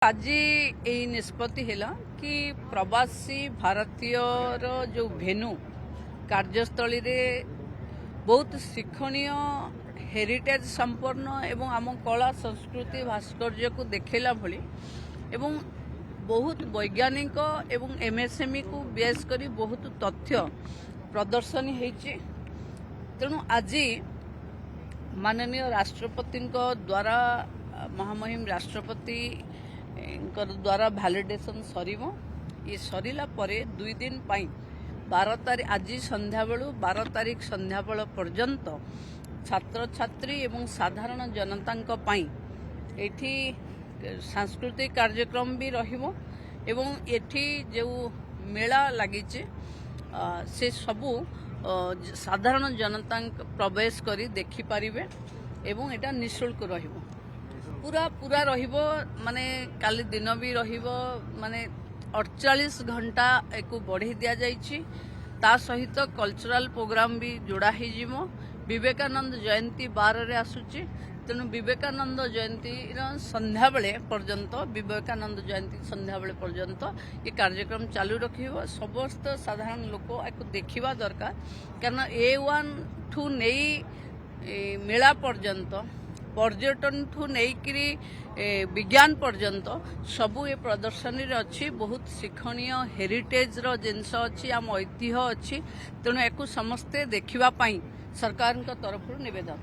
आज यही निष्पत्ति है कि प्रवासी भारतीय जो भेन्यू कार्यस्थली रे बहुत शिक्षणीय हेरिटेज संपन्न एवं आम कला संस्कृति भास्कर्य को देखला भली एवं बहुत वैज्ञानिक एवं एमएसएमई को बेस करी बहुत तथ्य प्रदर्शनी होती। तेणु आज माननीय राष्ट्रपति द्वारा महामहिम राष्ट्रपति द्वारा भैलिडेसन सरीबो। ये सरीला परे 2 दिन पाई 12 तारीख आज संध्या बेलू 12 तारीख संध्या बेल पर्यंत छात्र छात्री एवं साधारण जनता पाई एठी सांस्कृतिक कार्यक्रम भी रहिबो एवं एठी जो मेला लागिचे से सबू साधारण जनता प्रवेश करी देखि पारिबे एवं एटा निःशुल्क रहिबो। पूरा पूरा रहिबो माने काली दिन भी रहिबो माने 48 घंटा एको बढ़ी दिया जाइछि। ता सहित कल्चरल प्रोग्राम भी जोड़ा ही जिवो। विवेकानंद जयंती 12 रे आसुछि। तेणु विवेकानंद जयंती संध्या बेले पर्यंत विवेकानंद जयंती संध्या बेले पर्यंत ये कार्यक्रम चालू रखिबो। समस्त साधारण लोक एको देखिबा दरकार कारण A1 ठू नेई मेला पर्यंत पर्यटन ठू नहींकि विज्ञान पर्यंत सबू ये प्रदर्शनी अच्छी बहुत शिक्षणीय हेरिटेज जिनस अच्छी आम ऐतिह्य अच्छी। तेणु एक समस्ते देखा सरकार तरफ निवेदन।